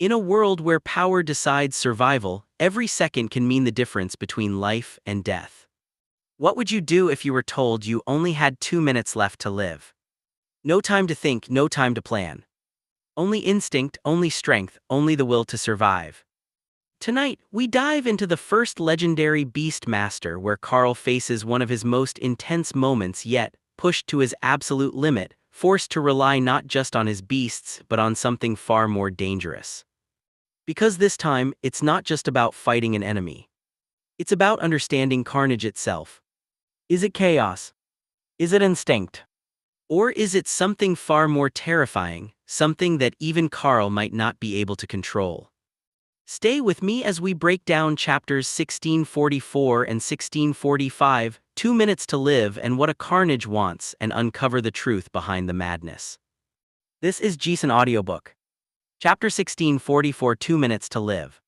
In a world where power decides survival, every second can mean the difference between life and death. What would you do if you were told you only had 2 minutes left to live? No time to think, no time to plan. Only instinct, only strength, only the will to survive. Tonight, we dive into the first legendary beast master where Carl faces one of his most intense moments yet, pushed to his absolute limit, forced to rely not just on his beasts but on something far more dangerous. Because this time, it's not just about fighting an enemy. It's about understanding carnage itself. Is it chaos? Is it instinct? Or is it something far more terrifying, something that even Carl might not be able to control? Stay with me as we break down chapters 1644 and 1645, 2 Minutes to Live and What a Carnage Wants, and uncover the truth behind the madness. This is Jiesan Audiobook. Chapter 1644, 2 Minutes to Live.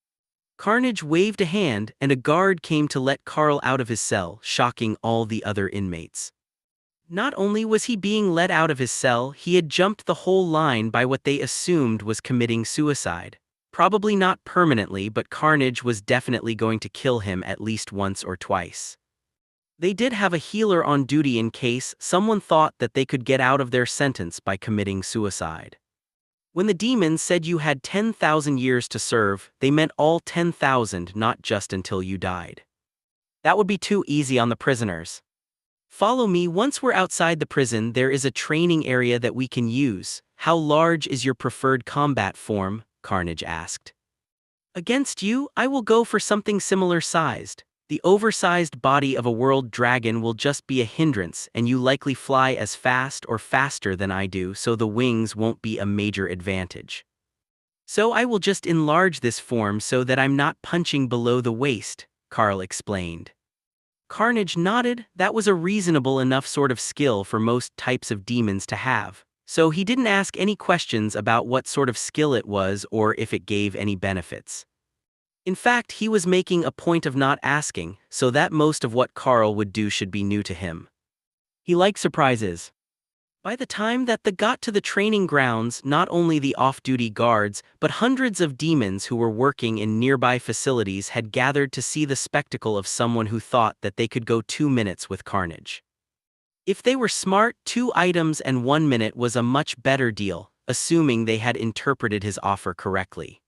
Carnage waved a hand, and a guard came to let Carl out of his cell, shocking all the other inmates. Not only was he being let out of his cell, he had jumped the whole line by what they assumed was committing suicide. Probably not permanently, but Carnage was definitely going to kill him at least once or twice. They did have a healer on duty in case someone thought that they could get out of their sentence by committing suicide. When the demons said you had 10,000 years to serve, they meant all 10,000, not just until you died. That would be too easy on the prisoners. Follow me. Once we're outside the prison, there is a training area that we can use. How large is your preferred combat form? Carnage asked. Against you, I will go for something similar sized. The oversized body of a world dragon will just be a hindrance, and you likely fly as fast or faster than I do, so the wings won't be a major advantage. So I will just enlarge this form so that I'm not punching below the waist, Carl explained. Carnage nodded. That was a reasonable enough sort of skill for most types of demons to have, so he didn't ask any questions about what sort of skill it was or if it gave any benefits. In fact, he was making a point of not asking, so that most of what Carl would do should be new to him. He liked surprises. By the time that they got to the training grounds, not only the off-duty guards, but hundreds of demons who were working in nearby facilities had gathered to see the spectacle of someone who thought that they could go 2 minutes with Carnage. If they were smart, 2 items and 1 minute was a much better deal, assuming they had interpreted his offer correctly.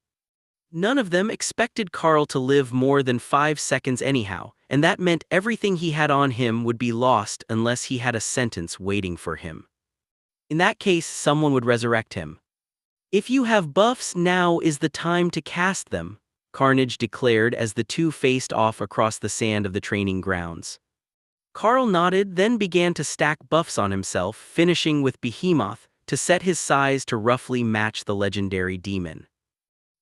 None of them expected Carl to live more than 5 seconds anyhow, and that meant everything he had on him would be lost unless he had a sentence waiting for him. In that case, someone would resurrect him. If you have buffs, now is the time to cast them, Carnage declared as the two faced off across the sand of the training grounds. Carl nodded, then began to stack buffs on himself, finishing with Behemoth, to set his size to roughly match the legendary demon.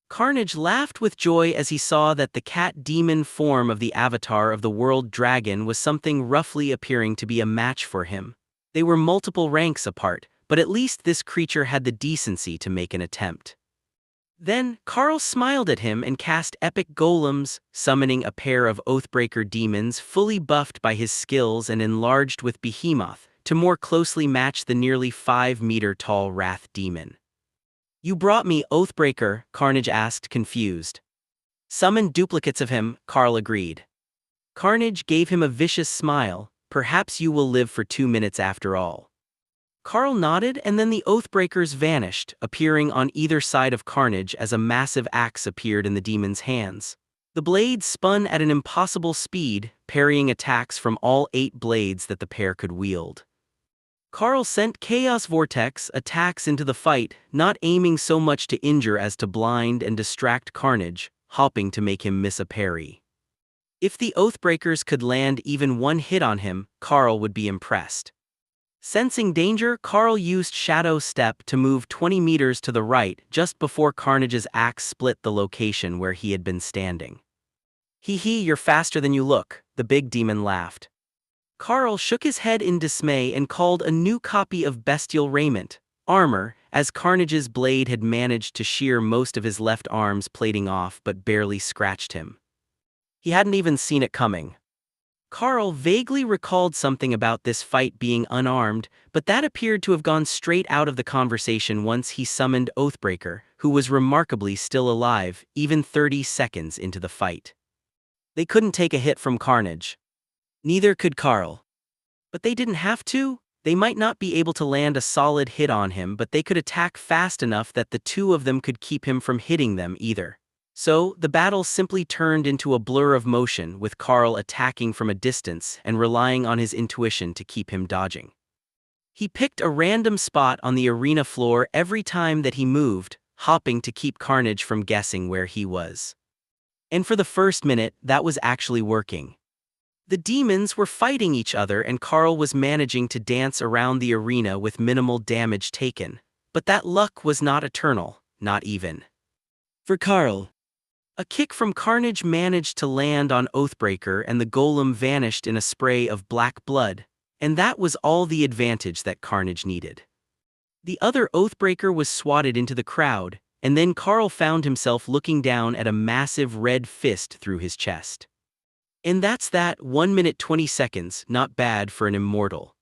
Carnage laughed with joy as he saw that the cat-demon form of the avatar of the world dragon was something roughly appearing to be a match for him. They were multiple ranks apart, but at least this creature had the decency to make an attempt. Then, Carl smiled at him and cast Epic Golems, summoning a pair of Oathbreaker demons fully buffed by his skills and enlarged with Behemoth, to more closely match the nearly 5-meter-tall Wrath demon. You brought me Oathbreaker, Carnage asked, confused. Summon duplicates of him, Carl agreed. Carnage gave him a vicious smile. Perhaps you will live for 2 minutes after all. Carl nodded, and then the Oathbreakers vanished, appearing on either side of Carnage as a massive axe appeared in the demon's hands. The blades spun at an impossible speed, parrying attacks from all 8 blades that the pair could wield. Carl sent Chaos Vortex attacks into the fight, not aiming so much to injure as to blind and distract Carnage, hopping to make him miss a parry. If the Oathbreakers could land even 1 hit on him, Carl would be impressed. Sensing danger, Carl used Shadow Step to move 20 meters to the right just before Carnage's axe split the location where he had been standing. Hee, you're faster than you look, the big demon laughed. Carl shook his head in dismay and called a new copy of bestial raiment, armor, as Carnage's blade had managed to shear most of his left arm's plating off but barely scratched him. He hadn't even seen it coming. Carl vaguely recalled something about this fight being unarmed, but that appeared to have gone straight out of the conversation once he summoned Oathbreaker, who was remarkably still alive even 30 seconds into the fight. They couldn't take a hit from Carnage. Neither could Carl. But they didn't have to. They might not be able to land a solid hit on him, but they could attack fast enough that the two of them could keep him from hitting them either. So, the battle simply turned into a blur of motion, with Carl attacking from a distance and relying on his intuition to keep him dodging. He picked a random spot on the arena floor every time that he moved, hopping to keep Carnage from guessing where he was. And for the first minute, that was actually working. The demons were fighting each other and Carl was managing to dance around the arena with minimal damage taken. But that luck was not eternal, not even for Carl. A kick from Carnage managed to land on Oathbreaker and the golem vanished in a spray of black blood, and that was all the advantage that Carnage needed. The other Oathbreaker was swatted into the crowd, and then Carl found himself looking down at a massive red fist through his chest. And that's that, 1 minute 20 seconds, not bad for an immortal.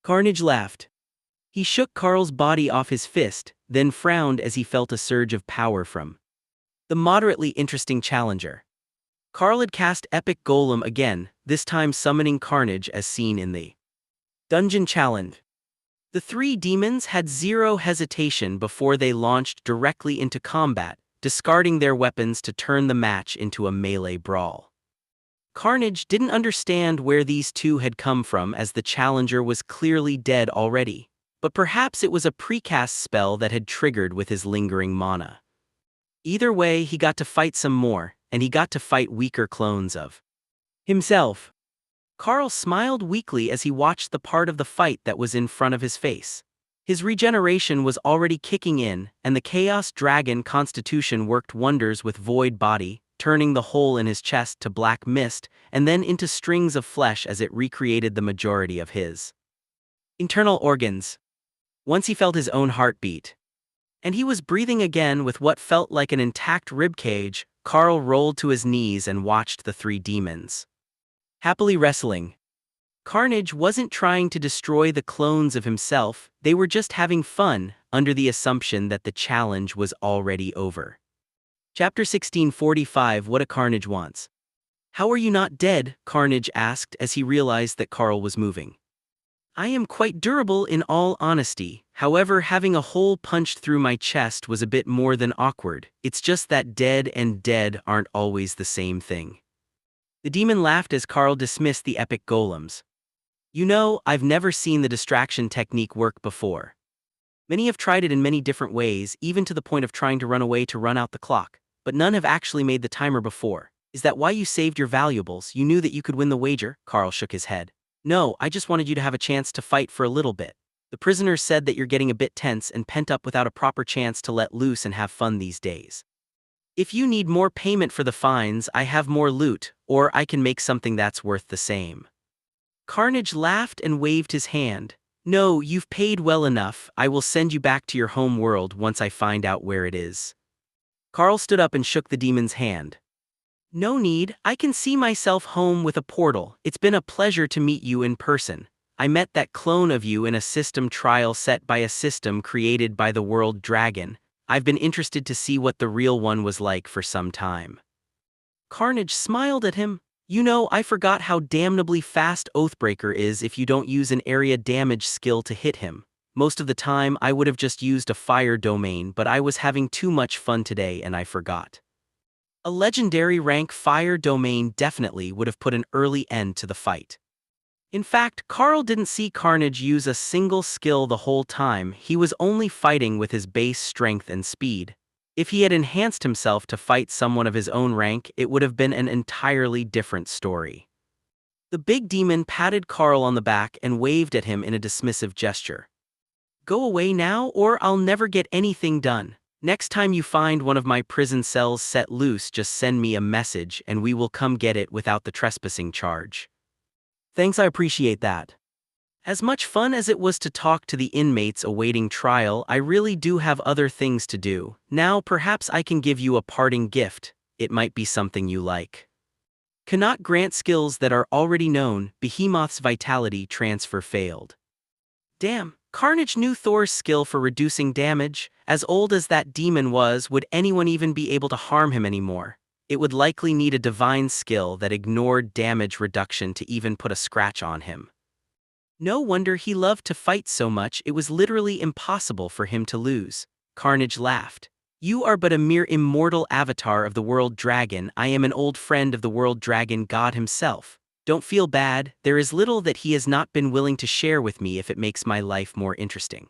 Carnage laughed. He shook Carl's body off his fist, then frowned as he felt a surge of power from the moderately interesting challenger. Carl had cast Epic Golem again, this time summoning Carnage as seen in the Dungeon Challenge. The three demons had zero hesitation before they launched directly into combat, discarding their weapons to turn the match into a melee brawl. Carnage didn't understand where these two had come from as the challenger was clearly dead already, but perhaps it was a precast spell that had triggered with his lingering mana. Either way, he got to fight some more, and he got to fight weaker clones of himself. Carl smiled weakly as he watched the part of the fight that was in front of his face. His regeneration was already kicking in, and the Chaos Dragon Constitution worked wonders with Void Body, turning the hole in his chest to black mist and then into strings of flesh as it recreated the majority of his internal organs. Once he felt his own heartbeat, and he was breathing again with what felt like an intact ribcage, Carl rolled to his knees and watched the three demons happily wrestling. Carnage wasn't trying to destroy the clones of himself, they were just having fun, under the assumption that the challenge was already over. Chapter 1645 What a Carnage Wants. How are you not dead? Carnage asked as he realized that Carl was moving. I am quite durable in all honesty, however having a hole punched through my chest was a bit more than awkward, it's just that dead and dead aren't always the same thing. The demon laughed as Carl dismissed the epic golems. You know, I've never seen the distraction technique work before. Many have tried it in many different ways, even to the point of trying to run away to run out the clock, but none have actually made the timer before. Is that why you saved your valuables? You knew that you could win the wager? Carl shook his head. No, I just wanted you to have a chance to fight for a little bit. The prisoners said that you're getting a bit tense and pent up without a proper chance to let loose and have fun these days. If you need more payment for the fines, I have more loot, or I can make something that's worth the same. Carnage laughed and waved his hand. No, you've paid well enough, I will send you back to your home world once I find out where it is. Carl stood up and shook the demon's hand. No need, I can see myself home with a portal. It's been a pleasure to meet you in person. I met that clone of you in a system trial set by a system created by the World Dragon. I've been interested to see what the real one was like for some time. Carnage smiled at him. You know, I forgot how damnably fast Oathbreaker is if you don't use an area damage skill to hit him. Most of the time I would have just used a fire domain, but I was having too much fun today and I forgot. A legendary rank fire domain definitely would have put an early end to the fight. In fact, Carl didn't see Carnage use a single skill the whole time, he was only fighting with his base strength and speed. If he had enhanced himself to fight someone of his own rank, it would have been an entirely different story. The big demon patted Carl on the back and waved at him in a dismissive gesture. Go away now or I'll never get anything done. Next time you find one of my prison cells set loose, just send me a message and we will come get it without the trespassing charge. Thanks, I appreciate that. As much fun as it was to talk to the inmates awaiting trial, I really do have other things to do. Now perhaps I can give you a parting gift, it might be something you like. Cannot grant skills that are already known, Behemoth's vitality transfer failed. Damn, Carnage knew Thor's skill for reducing damage, As old as that demon was, would anyone even be able to harm him anymore? It would likely need a divine skill that ignored damage reduction to even put a scratch on him. No wonder he loved to fight so much, it was literally impossible for him to lose. Carnage laughed. You are but a mere immortal avatar of the world dragon. I am an old friend of the world dragon god himself. Don't feel bad, there is little that he has not been willing to share with me if it makes my life more interesting.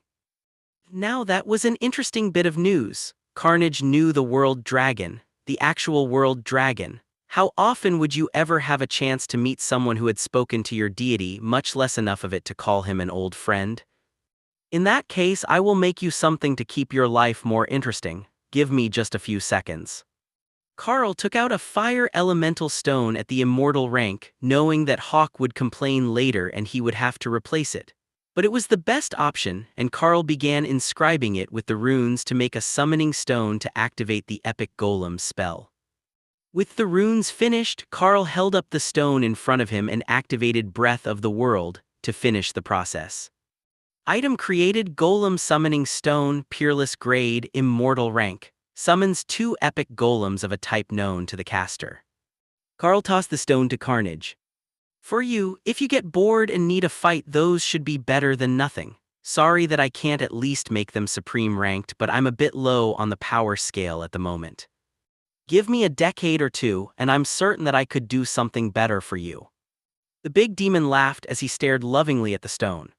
Now that was an interesting bit of news. Carnage knew the world dragon, the actual world dragon. How often would you ever have a chance to meet someone who had spoken to your deity, much less enough of it to call him an old friend? In that case, I will make you something to keep your life more interesting. Give me just a few seconds. Carl took out a fire elemental stone at the immortal rank, knowing that Hawk would complain later and he would have to replace it. But it was the best option, and Carl began inscribing it with the runes to make a summoning stone to activate the epic golem spell. With the runes finished, Carl held up the stone in front of him and activated Breath of the World to finish the process. Item created: Golem Summoning Stone, Peerless Grade, Immortal Rank. Summons 2 epic golems of a type known to the caster. Carl tossed the stone to Carnage. For you, if you get bored and need a fight, those should be better than nothing. Sorry that I can't at least make them supreme ranked, but I'm a bit low on the power scale at the moment. Give me a decade or two, and I'm certain that I could do something better for you. The big demon laughed as he stared lovingly at the stone.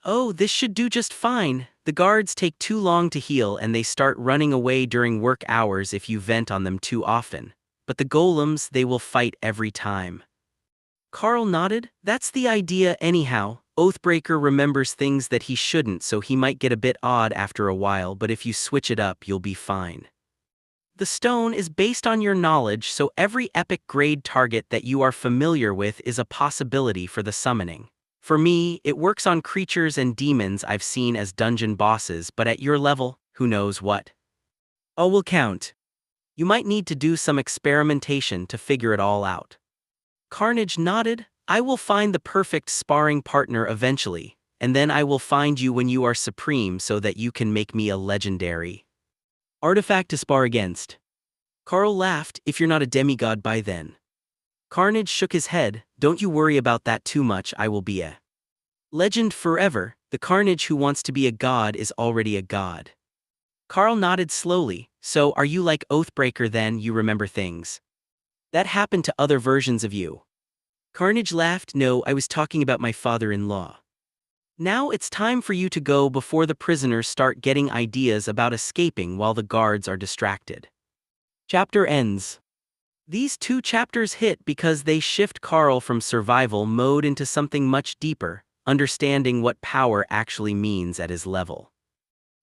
Oh, this should do just fine. The guards take too long to heal and they start running away during work hours if you vent on them too often. But the golems, they will fight every time. Carl nodded. That's the idea anyhow. Oathbreaker remembers things that he shouldn't, so he might get a bit odd after a while, but if you switch it up, you'll be fine. The stone is based on your knowledge, so every epic grade target that you are familiar with is a possibility for the summoning. For me, it works on creatures and demons I've seen as dungeon bosses, but at your level, who knows what? All will count. You might need to do some experimentation to figure it all out. Carnage nodded. I will find the perfect sparring partner eventually, and then I will find you when you are supreme so that you can make me a legendary artifact to spar against. Carl laughed. If you're not a demigod by then. Carnage shook his head. Don't you worry about that too much, I will be a legend forever. The Carnage who wants to be a god is already a god. Carl nodded slowly. So are you like Oathbreaker then? You remember things that happened to other versions of you? Carnage laughed. No, I was talking about my father-in-law. Now it's time for you to go before the prisoners start getting ideas about escaping while the guards are distracted. Chapter ends. These 2 chapters hit because they shift Carl from survival mode into something much deeper, understanding what power actually means at his level.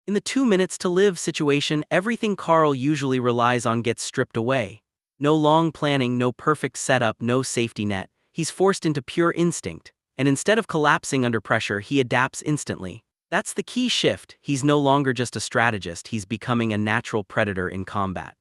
In the 2 minutes to live situation, everything Carl usually relies on gets stripped away. No long planning, no perfect setup, no safety net. He's forced into pure instinct. And instead of collapsing under pressure, he adapts instantly. That's the key shift. He's no longer just a strategist, he's becoming a natural predator in combat.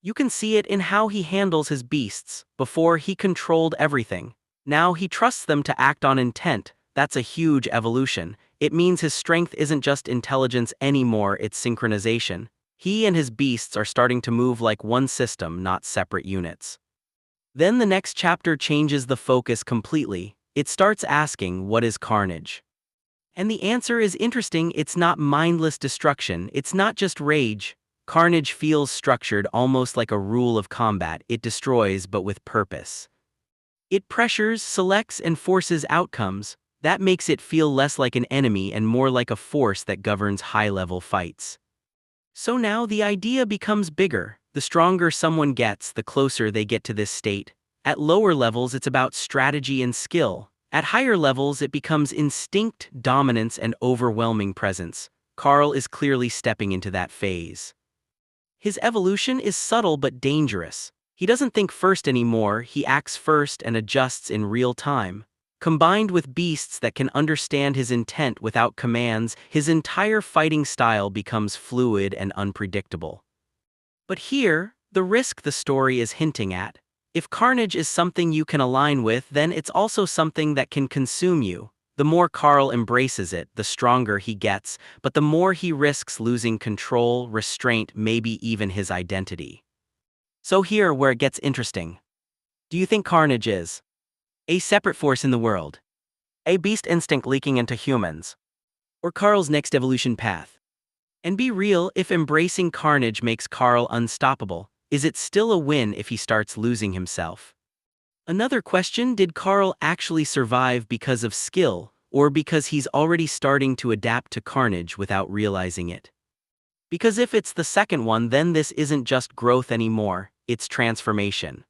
You can see it in how he handles his beasts. Before, he controlled everything. Now he trusts them to act on intent. That's a huge evolution. It means his strength isn't just intelligence anymore, it's synchronization. He and his beasts are starting to move like one system, not separate units. Then the next chapter changes the focus completely. It starts asking, what is carnage? And the answer is interesting. It's not mindless destruction, it's not just rage. Carnage feels structured, almost like a rule of combat. It destroys, but with purpose. It pressures, selects, and forces outcomes. That makes it feel less like an enemy and more like a force that governs high-level fights. So now the idea becomes bigger. The stronger someone gets, the closer they get to this state. At lower levels, it's about strategy and skill. At higher levels, it becomes instinct, dominance, and overwhelming presence. Carl is clearly stepping into that phase. His evolution is subtle but dangerous. He doesn't think first anymore, he acts first and adjusts in real time. Combined with beasts that can understand his intent without commands, his entire fighting style becomes fluid and unpredictable. But here, the risk the story is hinting at. If carnage is something you can align with, then it's also something that can consume you. The more Carl embraces it, the stronger he gets, but the more he risks losing control, restraint, maybe even his identity. So here where it gets interesting. Do you think Carnage is a separate force in the world, a beast instinct leaking into humans, or Carl's next evolution path? And be real, if embracing Carnage makes Carl unstoppable, is it still a win if he starts losing himself? Another question, did Carl actually survive because of skill, or because he's already starting to adapt to Carnage without realizing it? Because if it's the second one, then this isn't just growth anymore, it's transformation.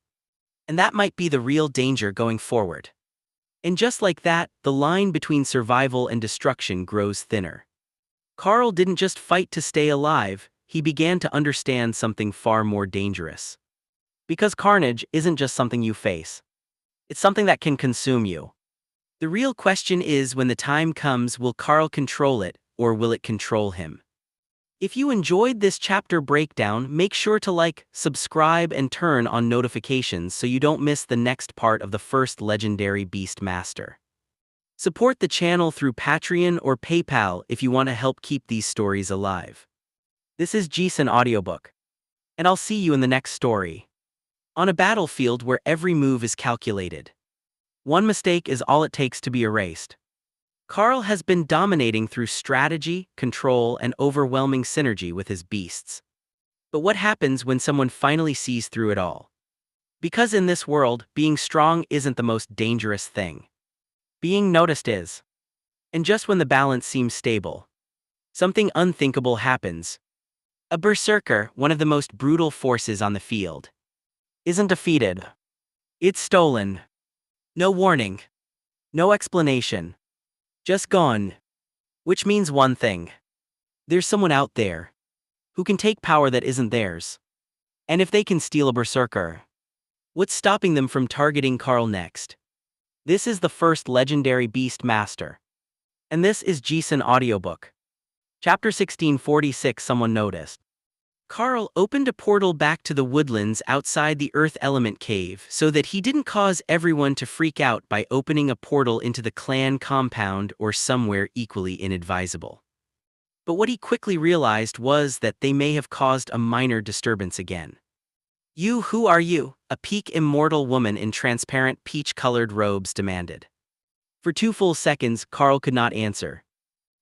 And that might be the real danger going forward. And just like that, the line between survival and destruction grows thinner. Carl didn't just fight to stay alive, he began to understand something far more dangerous. Because carnage isn't just something you face. It's something that can consume you. The real question is, when the time comes, will Carl control it, or will it control him? If you enjoyed this chapter breakdown, make sure to like, subscribe, and turn on notifications so you don't miss the next part of the first legendary Beast Master. Support the channel through Patreon or PayPal if you want to help keep these stories alive. This is Jiesan Audiobook, and I'll see you in the next story. On a battlefield where every move is calculated, one mistake is all it takes to be erased. Carl has been dominating through strategy, control, and overwhelming synergy with his beasts. But what happens when someone finally sees through it all? Because in this world, being strong isn't the most dangerous thing. Being noticed is. And just when the balance seems stable, something unthinkable happens. A berserker, one of the most brutal forces on the field, isn't defeated. It's stolen. No warning. No explanation. Just gone. Which means one thing. There's someone out there who can take power that isn't theirs. And if they can steal a berserker, what's stopping them from targeting Carl next? This is the first legendary Beast Master. And this is Jiesan Audiobook. Chapter 1646. Someone noticed. Carl opened a portal back to the woodlands outside the Earth Element Cave so that he didn't cause everyone to freak out by opening a portal into the clan compound or somewhere equally inadvisable. But what he quickly realized was that they may have caused a minor disturbance again. "You, who are you?" a peak immortal woman in transparent peach-colored robes demanded. For 2 full seconds, Carl could not answer.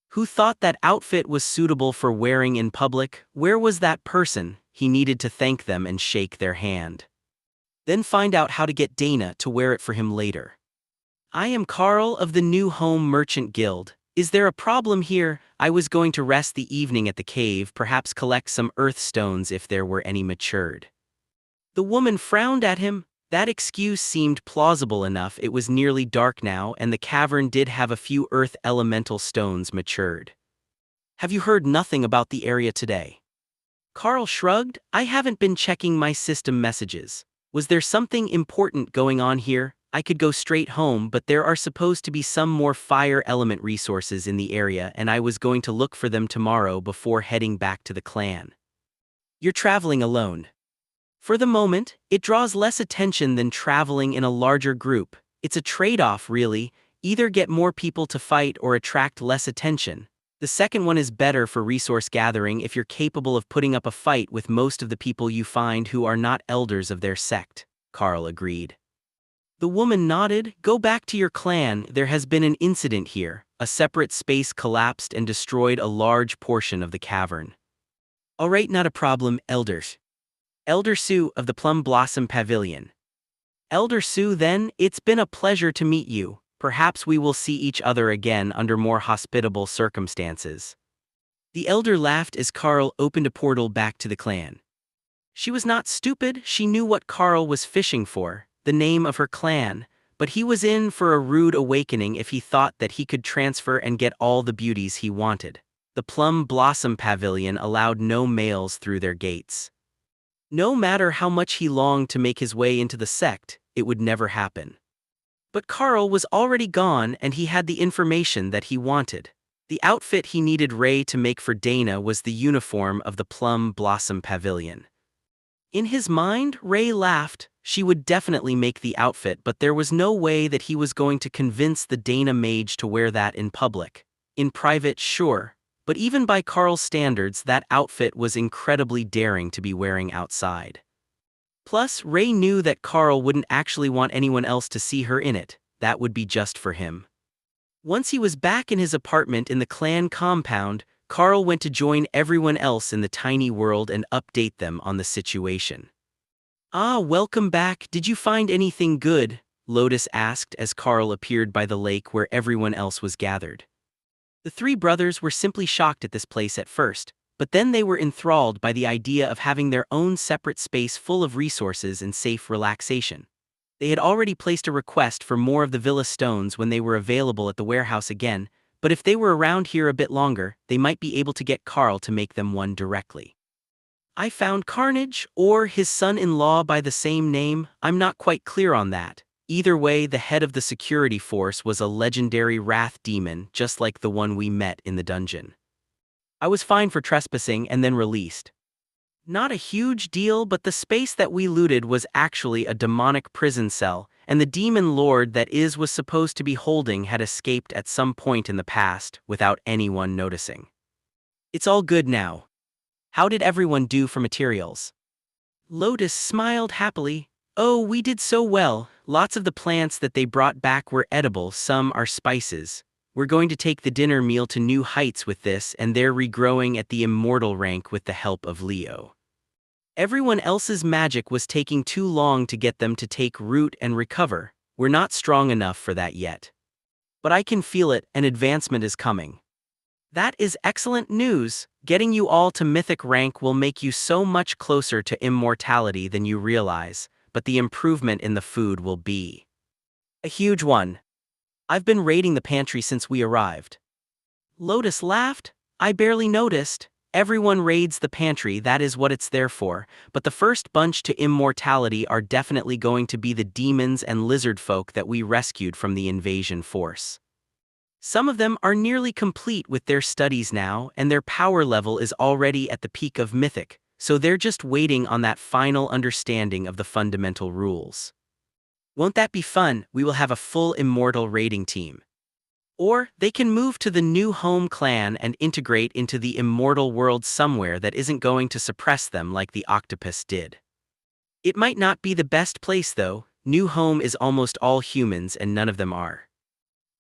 Who thought that outfit was suitable for wearing in public? Where was that person? He needed to thank them and shake their hand. Then find out how to get Dana to wear it for him later. "I am Carl of the New Home Merchant Guild. Is there a problem here? I was going to rest the evening at the cave, perhaps collect some earth stones if there were any matured." The woman frowned at him. That excuse seemed plausible enough. It was nearly dark now, and the cavern did have a few earth elemental stones matured. "Have you heard nothing about the area today?" Carl shrugged. "I haven't been checking my system messages. Was there something important going on here? I could go straight home, but there are supposed to be some more fire element resources in the area, and I was going to look for them tomorrow before heading back to the clan." "You're traveling alone." For the moment, it draws less attention than traveling in a larger group. It's a trade-off, really. Either get more people to fight or attract less attention. The second one is better for resource gathering if you're capable of putting up a fight with most of the people you find who are not elders of their sect, Carl agreed. The woman nodded. "Go back to your clan. There has been an incident here. A separate space collapsed and destroyed a large portion of the cavern." "All right, not a problem, elders." Elder Sue of the Plum Blossom Pavilion. "Elder Sue, then, it's been a pleasure to meet you. Perhaps we will see each other again under more hospitable circumstances." The elder laughed as Carl opened a portal back to the clan. She was not stupid. She knew what Carl was fishing for, the name of her clan, but he was in for a rude awakening if he thought that he could transfer and get all the beauties he wanted. The Plum Blossom Pavilion allowed no males through their gates. No matter how much he longed to make his way into the sect, it would never happen. But Carl was already gone, and he had the information that he wanted. The outfit he needed Ray to make for Dana was the uniform of the Plum Blossom Pavilion. In his mind, Ray laughed. She would definitely make the outfit, but there was no way that he was going to convince the Dana mage to wear that in public. In private, sure, but even by Carl's standards, that outfit was incredibly daring to be wearing outside. Plus, Ray knew that Carl wouldn't actually want anyone else to see her in it. That would be just for him. Once he was back in his apartment in the clan compound, Carl went to join everyone else in the tiny world and update them on the situation. "Ah, welcome back. Did you find anything good?" Lotus asked as Carl appeared by the lake where everyone else was gathered. The three brothers were simply shocked at this place at first, but then they were enthralled by the idea of having their own separate space full of resources and safe relaxation. They had already placed a request for more of the villa stones when they were available at the warehouse again, but if they were around here a bit longer, they might be able to get Carl to make them one directly. "I found Carnage, or his son-in-law by the same name. I'm not quite clear on that. Either way, the head of the security force was a legendary wrath demon, just like the one we met in the dungeon. I was fined for trespassing and then released. Not a huge deal, but the space that we looted was actually a demonic prison cell, and the demon lord that was supposed to be holding had escaped at some point in the past without anyone noticing. It's all good now. How did everyone do for materials?" Lotus smiled happily. "Oh, we did so well. Lots of the plants that they brought back were edible, some are spices. We're going to take the dinner meal to new heights with this, and they're regrowing at the immortal rank with the help of Leo. Everyone else's magic was taking too long to get them to take root and recover. We're not strong enough for that yet. But I can feel it, an advancement is coming." "That is excellent news. Getting you all to mythic rank will make you so much closer to immortality than you realize, but the improvement in the food will be a huge one. I've been raiding the pantry since we arrived." Lotus laughed. "I barely noticed. Everyone raids the pantry, that is what it's there for, but the first bunch to immortality are definitely going to be the demons and lizard folk that we rescued from the invasion force. Some of them are nearly complete with their studies now, and their power level is already at the peak of mythic, so they're just waiting on that final understanding of the fundamental rules. Won't that be fun? We will have a full immortal raiding team. Or they can move to the new home clan and integrate into the immortal world somewhere that isn't going to suppress them like the octopus did. It might not be the best place though. New home is almost all humans and none of them are.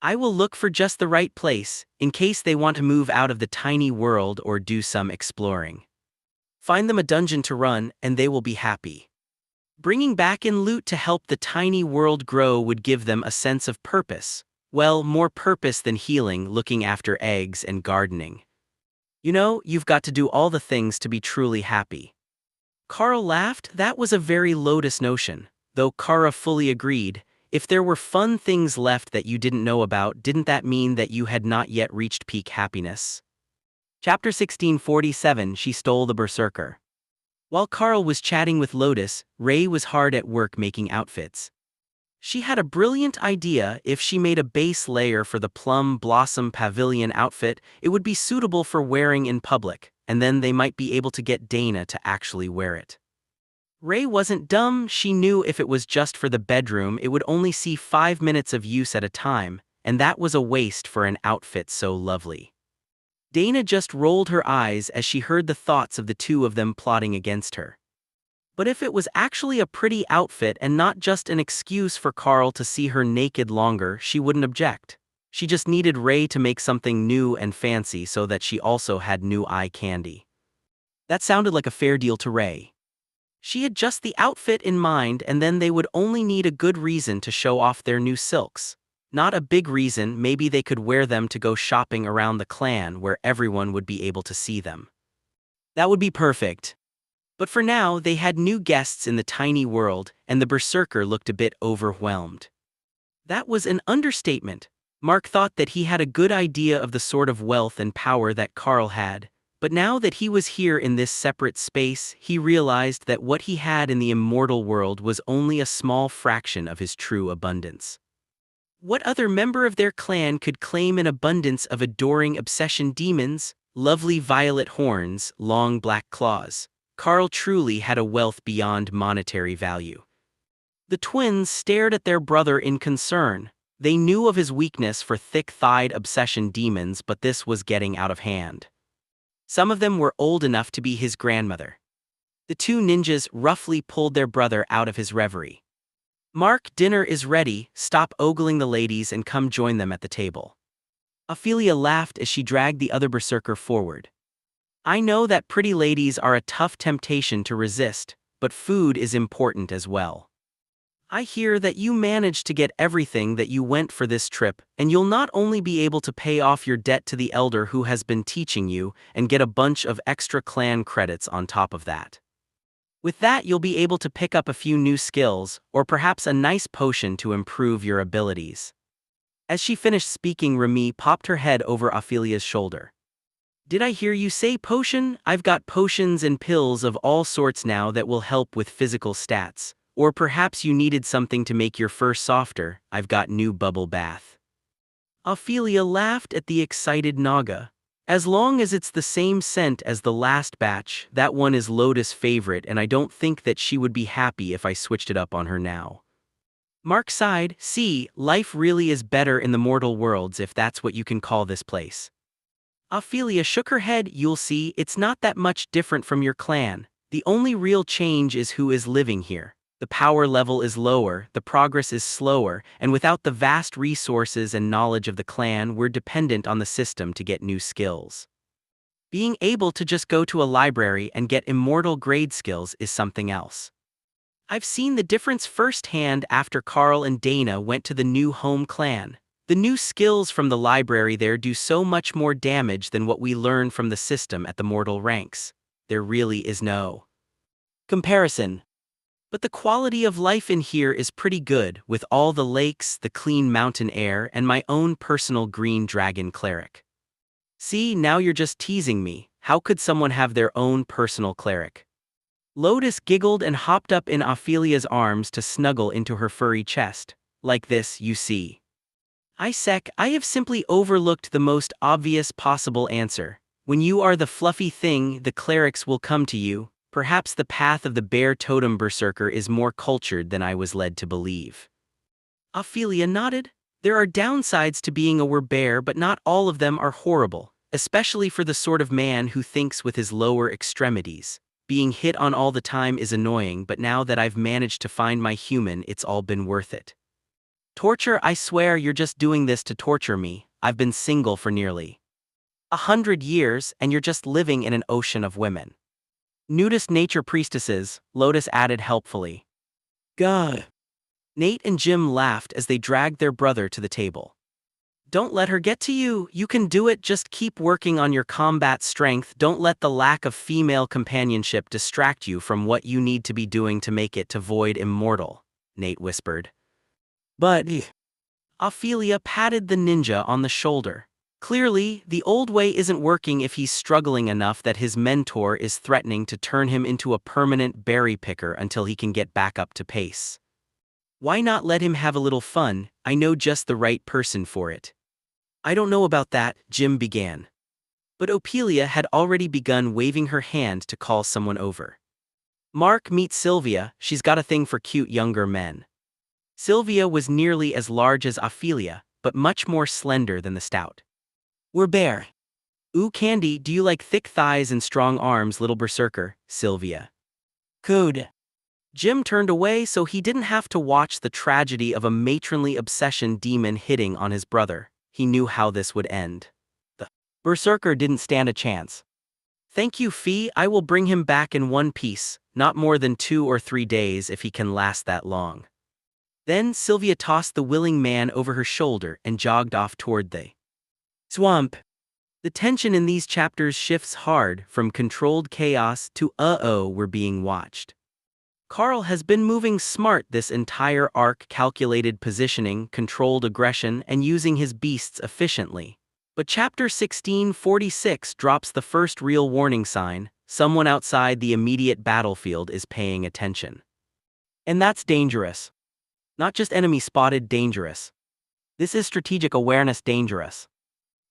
I will look for just the right place, in case they want to move out of the tiny world or do some exploring. Find them a dungeon to run, and they will be happy. Bringing back in loot to help the tiny world grow would give them a sense of purpose. Well, more purpose than healing, looking after eggs and gardening. You know, you've got to do all the things to be truly happy." Carl laughed. That was a very Lotus notion, though Kara fully agreed. If there were fun things left that you didn't know about, didn't that mean that you had not yet reached peak happiness? Chapter 1647, She Stole the Berserker. While Carl was chatting with Lotus, Ray was hard at work making outfits. She had a brilliant idea. If she made a base layer for the Plum Blossom Pavilion outfit, it would be suitable for wearing in public, and then they might be able to get Dana to actually wear it. Ray wasn't dumb. She knew if it was just for the bedroom, it would only see 5 minutes of use at a time, and that was a waste for an outfit so lovely. Dana just rolled her eyes as she heard the thoughts of the two of them plotting against her. But if it was actually a pretty outfit and not just an excuse for Carl to see her naked longer, she wouldn't object. She just needed Ray to make something new and fancy so that she also had new eye candy. That sounded like a fair deal to Ray. She had just the outfit in mind, and then they would only need a good reason to show off their new silks. Not a big reason, maybe they could wear them to go shopping around the clan where everyone would be able to see them. That would be perfect. But for now, they had new guests in the tiny world, and the berserker looked a bit overwhelmed. That was an understatement. Mark thought that he had a good idea of the sort of wealth and power that Carl had, but now that he was here in this separate space, he realized that what he had in the immortal world was only a small fraction of his true abundance. What other member of their clan could claim an abundance of adoring obsession demons, lovely violet horns, long black claws, Carl truly had a wealth beyond monetary value. The twins stared at their brother in concern. They knew of his weakness for thick-thighed obsession demons, but this was getting out of hand. Some of them were old enough to be his grandmother. The two ninjas roughly pulled their brother out of his reverie. "Mark, dinner is ready. Stop ogling the ladies and come join them at the table." Ophelia laughed as she dragged the other berserker forward. "I know that pretty ladies are a tough temptation to resist, but food is important as well. I hear that you managed to get everything that you went for this trip, and you'll not only be able to pay off your debt to the elder who has been teaching you and get a bunch of extra clan credits on top of that. With that, you'll be able to pick up a few new skills, or perhaps a nice potion to improve your abilities." As she finished speaking, Remy popped her head over Ophelia's shoulder. "Did I hear you say potion? I've got potions and pills of all sorts now that will help with physical stats. Or perhaps you needed something to make your fur softer. I've got new bubble bath." Ophelia laughed at the excited Naga. "As long as it's the same scent as the last batch, that one is Lotus' favorite, and I don't think that she would be happy if I switched it up on her now." Mark sighed. "See, life really is better in the mortal worlds if that's what you can call this place." Ophelia shook her head. "You'll see, it's not that much different from your clan. The only real change is who is living here. The power level is lower, the progress is slower, and without the vast resources and knowledge of the clan, we're dependent on the system to get new skills. Being able to just go to a library and get immortal grade skills is something else. I've seen the difference firsthand after Carl and Dana went to the new home clan. The new skills from the library there do so much more damage than what we learn from the system at the mortal ranks. There really is no comparison. But the quality of life in here is pretty good, with all the lakes, the clean mountain air, and my own personal green dragon cleric." "See, now you're just teasing me. How could someone have their own personal cleric?" Lotus giggled and hopped up in Ophelia's arms to snuggle into her furry chest. "Like this, you see." I have simply overlooked the most obvious possible answer. When you are the fluffy thing, the clerics will come to you. Perhaps the path of the bear totem berserker is more cultured than I was led to believe." Ophelia nodded. "There are downsides to being a werbear, but not all of them are horrible, especially for the sort of man who thinks with his lower extremities. Being hit on all the time is annoying, but now that I've managed to find my human, it's all been worth it." "Torture? I swear you're just doing this to torture me. I've been single for nearly 100 years, and you're just living in an ocean of women." "Nudist nature priestesses," Lotus added helpfully. "God." Nate and Jim laughed as they dragged their brother to the table. "Don't let her get to you. You can do it. Just keep working on your combat strength. Don't let the lack of female companionship distract you from what you need to be doing to make it to Void immortal," Nate whispered. "But..." Ophelia patted the ninja on the shoulder. "Clearly, the old way isn't working if he's struggling enough that his mentor is threatening to turn him into a permanent berry picker until he can get back up to pace. Why not let him have a little fun? I know just the right person for it." "I don't know about that," Jim began. But Ophelia had already begun waving her hand to call someone over. "Mark, meet Sylvia. She's got a thing for cute younger men." Sylvia was nearly as large as Ophelia, but much more slender than the stout werbear. "Ooh, Candy, do you like thick thighs and strong arms, little berserker?" Sylvia cooed. Jim turned away so he didn't have to watch the tragedy of a matronly obsession demon hitting on his brother. He knew how this would end. The berserker didn't stand a chance. "Thank you, Fee. I will bring him back in one piece, not more than 2 or 3 days if he can last that long." Then Sylvia tossed the willing man over her shoulder and jogged off toward the swamp. The tension in these chapters shifts hard from controlled chaos to uh-oh, we're being watched. Carl has been moving smart this entire arc, calculated positioning, controlled aggression, and using his beasts efficiently. But chapter 1646 drops the first real warning sign: someone outside the immediate battlefield is paying attention. And that's dangerous. Not just enemy spotted dangerous. This is strategic awareness dangerous.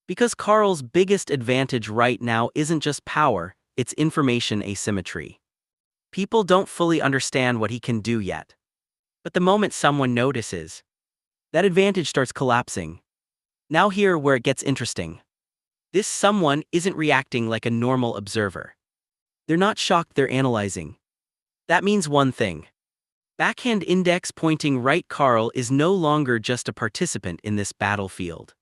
Because Carl's biggest advantage right now isn't just power, it's information asymmetry. People don't fully understand what he can do yet. But the moment someone notices, that advantage starts collapsing. Now here where it gets interesting. This someone isn't reacting like a normal observer. They're not shocked, they're analyzing. That means one thing. Backhand index pointing right Carl is no longer just a participant in this battlefield.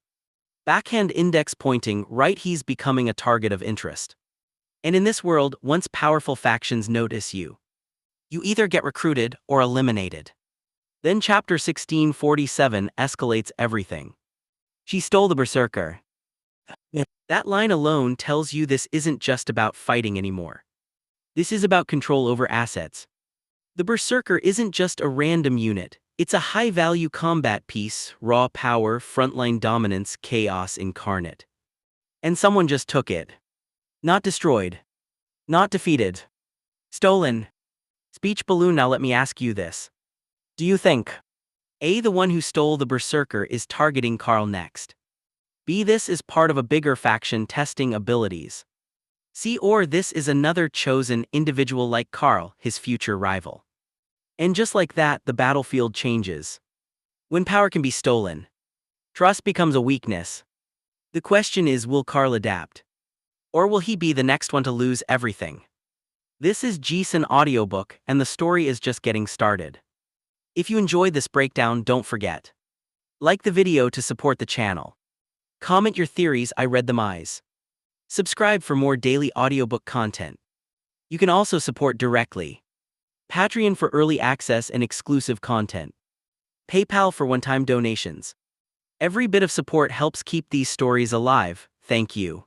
Backhand index pointing right, he's becoming a target of interest. And in this world, once powerful factions notice you, you either get recruited or eliminated. Then chapter 1647 escalates everything. She stole the berserker. That line alone tells you this isn't just about fighting anymore. This is about control over assets. The berserker isn't just a random unit, it's a high-value combat piece, raw power, frontline dominance, chaos incarnate. And someone just took it. Not destroyed. Not defeated. Stolen. Speech balloon. Now let me ask you this. Do you think A, the one who stole the berserker is targeting Carl next? B, this is part of a bigger faction testing abilities? C, or this is another chosen individual like Carl, his future rival? And just like that, the battlefield changes. When power can be stolen, trust becomes a weakness. The question is, will Carl adapt? Or will he be the next one to lose everything? This is Jiesan Audiobook, and the story is just getting started. If you enjoyed this breakdown, don't forget. Like the video to support the channel. Comment your theories, I read them eyes. Subscribe for more daily audiobook content. You can also support directly. Patreon for early access and exclusive content. PayPal for one-time donations. Every bit of support helps keep these stories alive. Thank you.